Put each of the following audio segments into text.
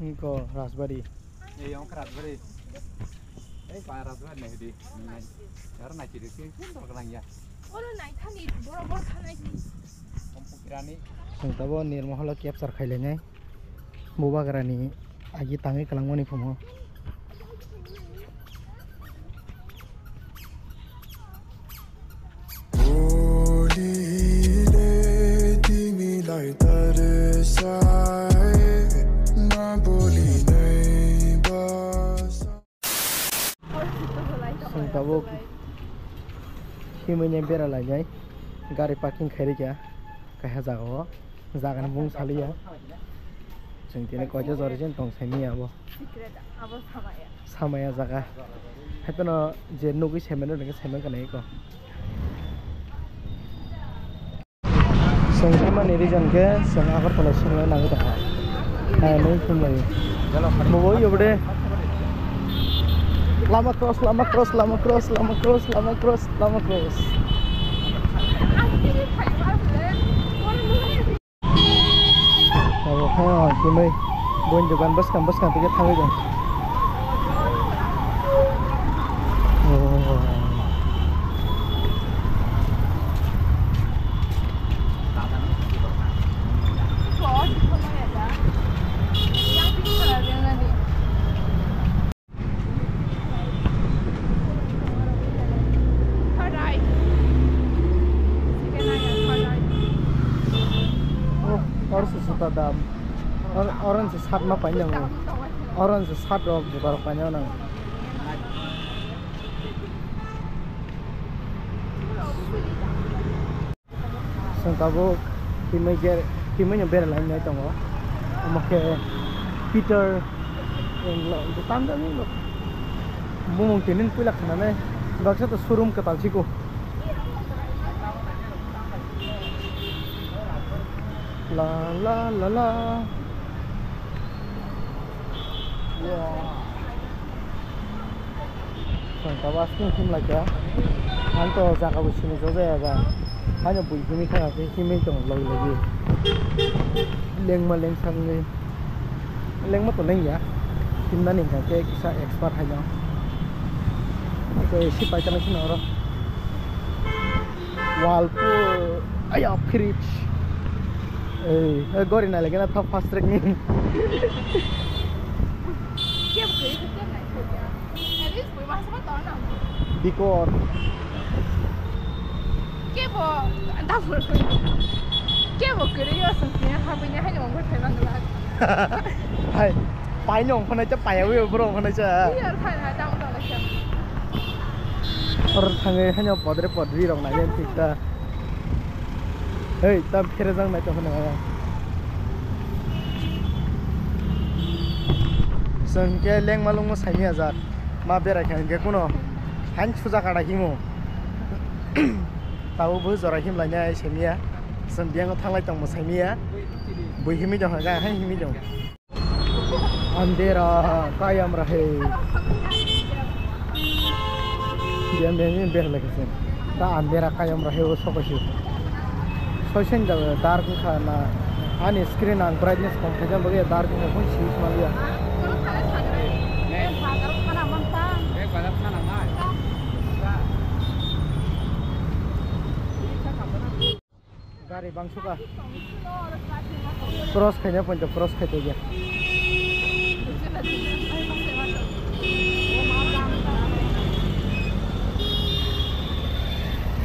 Engko Raspberry. Yang Raspberry. Pak Raspberry nih di. Karena naik di sini pun terkenang ya. Orang naik tadi, boro-boro naik. Kompukirani. Sing tabo nirmoholo capture khailenya. Boba garani agi tangi kalangmoni phumo. Sing tabo himanya beralanya. Gari parking khairi kya kaya jago jagan bung saliya sing tine koja jorjen tong semi abo samaya jaga hatono je nugi semeno nge semen kanai ko sing sama ni region ke sing Agartala sing nang ta ha nei kumai mo yo bede lama cross oh, kimi bukan juga bus kan tiga tahun itu. Oh. Orang sesuatu dam, orang sesat mah panjang, orang sesat dong bukan panjang nang. Sengkabuk kimenya berlain nih tong, makanya Peter yang lo itu tanda nih lo, mungkinin pilak mana, baksa tuh showroom ketal ciku. La la la la. Wow. Sengkabas kim lagi ya. Anto jaga busini juga ya. Hanya bui kimi kaya kimi tong lagi. Leng maleng sangi. Leng mah tuh leng ya. Kimna nih kayak kisah expert hanya. Oke si pacar sih noro. Walaupun ayah fridge. Gori na lagi na top fast track nih. Dikor. Kebo, anda boleh. Kebo kerja sebenarnya habisnya hanya orang Thailand lagi. Hai, payung mana aja payawi bro mana aja. Iya, Thailand tahu tahu lagi. Orang Thailand hanya podri orang nanya kita. Hei, tapi kerjaan macam mana ya? Sengke leng malung mo sami azar, ma berakhan ke kuno, hanch fuza kada himo. Tahu bu zora him lanya semia, sembiang otang lai tong mo samia, bu himi jong haga han himi jong. Andera kayam rahe. Dia memang berlagi sen. Ta andera kayam rahe usokoshi. Soalnya jauh dark karena ane screen an brightness komplain bagai dark nya pun sih malah. Gari bang suka. Cross kayaknya pun cross kayak aja.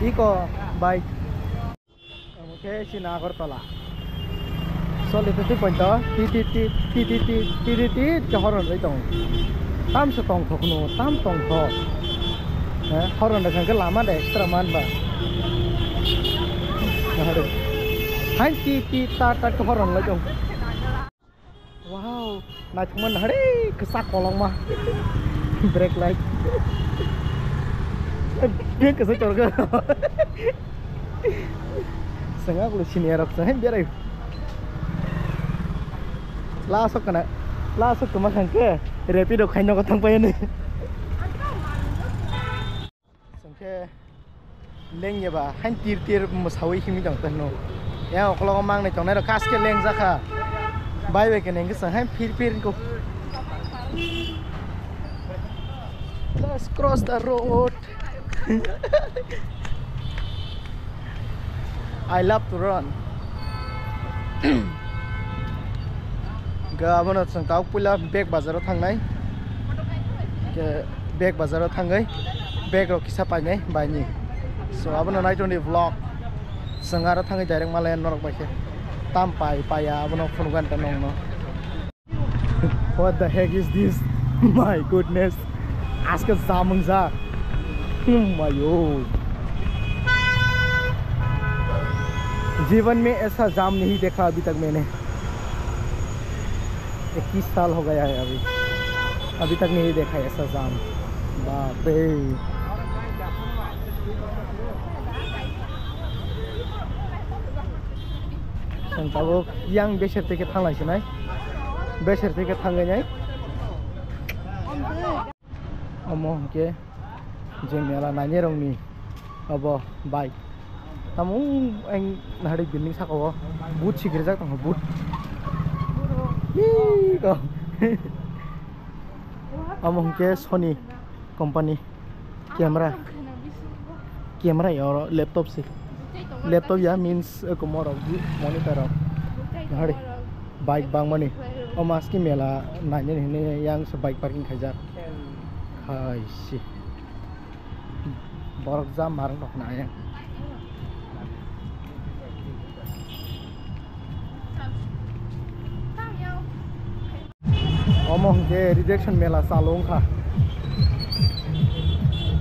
Iko bike. Oke, si Agartala. Soal itu point titit kehoran itu. Tam setong thokno, tam tong thok. Horan dengan ke lama deh ekstra man ba. Hai titit tata kehoran lagi. Wow, nak cuman hari kesak kolong mah. Brake light. Dia kesak corga. Sengaja aku sini Arab saya biar ayo. Lasuk kemana ke? Rapido kayaknya kotong payah nih. Sengke leng ya bah, han tir musawi kimi jang tehno. Ya kalau ngomong nih jang nero kasih leng zaka. Bye bye keneng sang hai pir ko. Let's cross the road. I love to run. Gabono sang tau pula bag bazar thangnai. Ke bag bazar thangai. Bag ro kisa painai baini. So abono night on the vlog. Sangara thangai direct malayan norok baike. Tam pai paya abono phone gan tanong no. What the heck is this? My goodness. Ask us Wng Jak. My oh. जीवन में ऐसा जाम नहीं देखा अभी तक मैंने 21 साल हो गया है अभी तक नहीं देखा ऐसा जाम बाप रे संताबो yang बेसेर टिकेट थांलायसनाय बेसेर टिकेट थांगायनाय अमो के जे मेला नायने रंगनि अबो bike tamu ang nahari building sa ko boot sigre jak tang boot ko among ke Sony company camera or laptop si laptop ya means kumoro monitor nahari bike bang mani omas ki mela nanye ne yang sa bike parking khajar khai si borok jam marang dok na ya Omong ke rejection mela salong kha.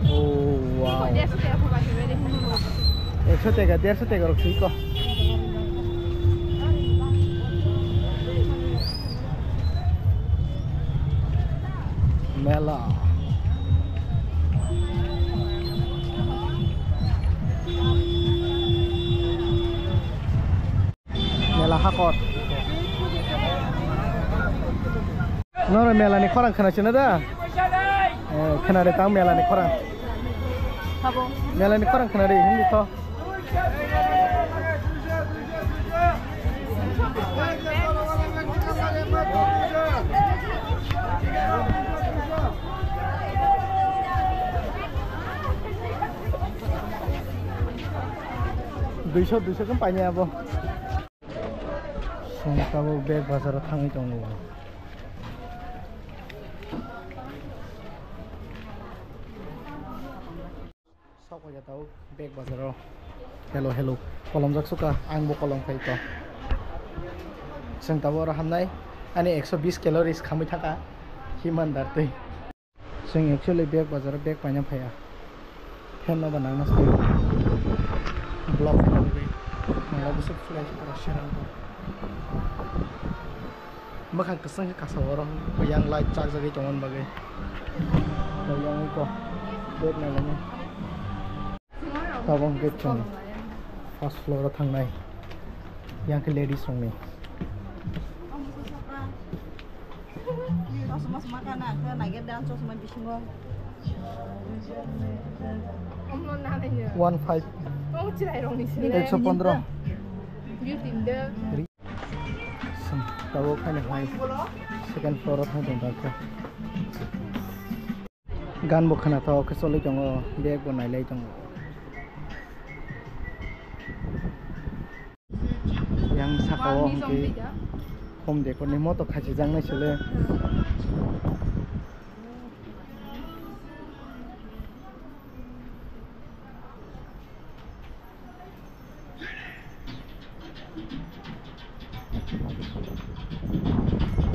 Oh wow. 100 tega rokhi ko. Mela. Mela hakot. Nora Mela ni korang kena cina dah. Kena datang Mela ni korang. Mela ni korang kena deh ini toh. Duisho kan panjang apa? Kamu bag pasar tangi tunggu. Sok aja tahu bag bazar. Hello. Kolom jak suka ang bo kolom khai to. Seng tahu orang hamnai. Ani 120 calories kami thaka. Himan dartei. Seng actually bag bazar bag panjang phaya. Hen no banang nas. Block kami. Malah busuk flash kerasian. Makan keseng kasar orang yang light charge lagi cuman bagai. Yang itu bag namanya. Tabong kitchen first floor thang nai yang ke ladies room ni semua makanan ke naik dan so semua bisingong 15 115 tahu kan yang second floor thang dong tak gan bukan atau kesoli jong bag bonai lei jong yang sakawo ke home decor ni moto khaji jang nai chile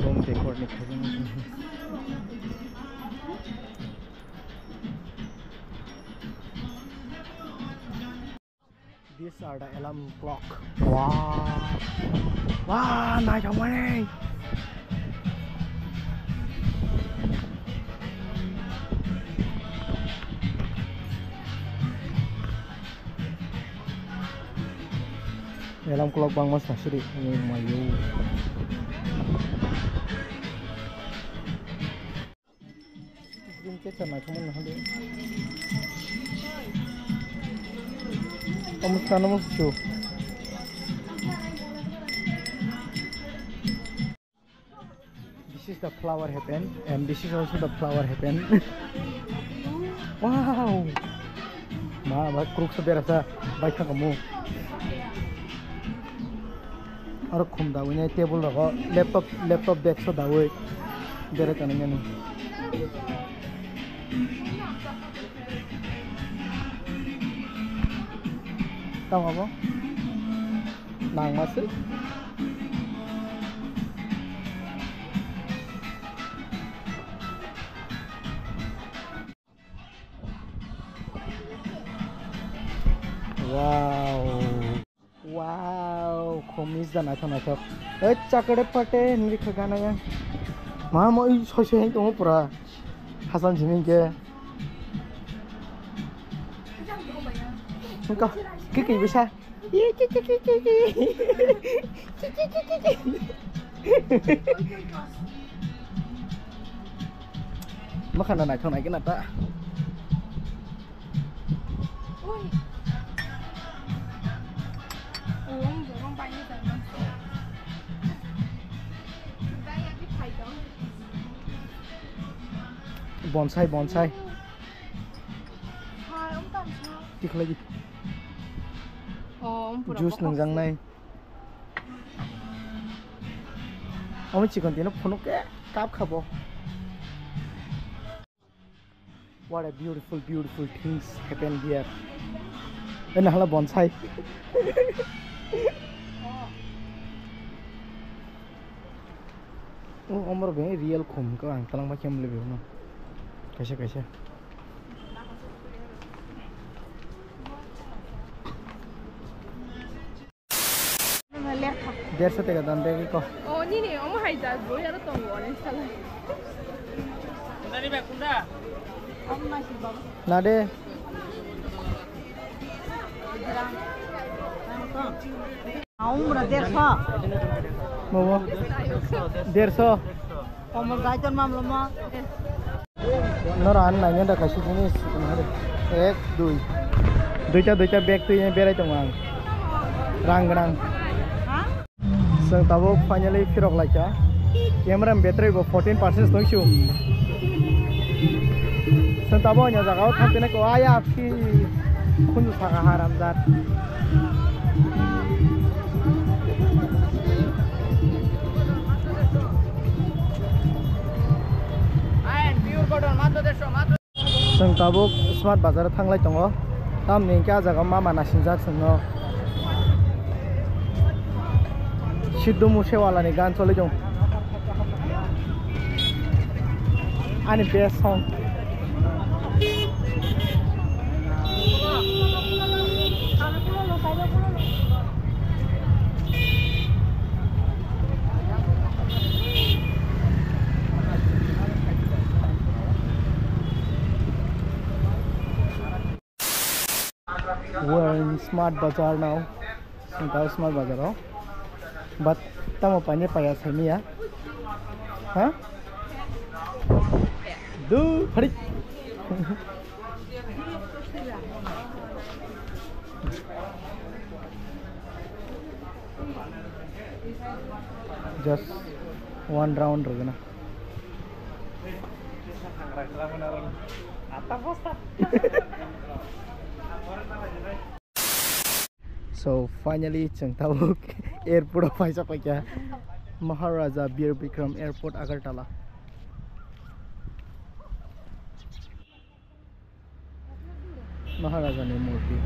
home decor ni khaji These are the alarm clock. Wow, nice one. Alarm clock bang mas nasri. Ini mayu. Dream catcher na kamu nak hadi. Kamu sekarang masuk. the flower happen, and this is also the flower happen. Wow! Ma, crooks are there. Bike kamu. Aru khum da wine table rago laptop bag so da woi. Dere kananya ni. Tahu apa? Nang masuk. Wow, komis dan naik. Cakre pate ni kagana ya. Mama ini sosial itu mau pura. Hasan sini ke. Engkau kiki bisa. Kiki. Makanan naik naik nata. Bonsai. Tik lagi. Juice nenggang nai. Om chicken tino phone ke kap khabo. What a beautiful things happen here. Ini hala bonsai. Omor be real khum ko ang talang ba kem lebe no. कैसे 150 का दाम देगी को नहीं ओम हाइजा बोया तो तुम वाले चला नहीं कुंडा ना दे Umur 150. मोमो 150 Umur gajon mam lama. Naran नाइने दा काशी जिनिस एक दुई दुईटा बैग तो ये बेराय दं आं रां गोनां जों दाबो फाइनाली फिरक लायका कैमरा बैटरी 14% दंसु जों दाबो अन्य जागायाव थांफिनायखौ आया फि खुनु सागा हारामजाद जों दाबो स्मार्ट बाजार थांलाय दङ दाम नेंका जागा मा नासिनजाक जोङो सिद्धु मुसेवालानि गान चलै दं आंनि बेस्ट सं We're in Smart Bazaar now. Smart Bazaar, but tamo panya paya semi ya, huh? Do hari. Just one round rogana. So finally, जों ताबो एयरपोर्ट आव फैसा क्या महाराजा बीर बिक्रम एयरपोर्ट अगरतला महाराजा ने मूर्ति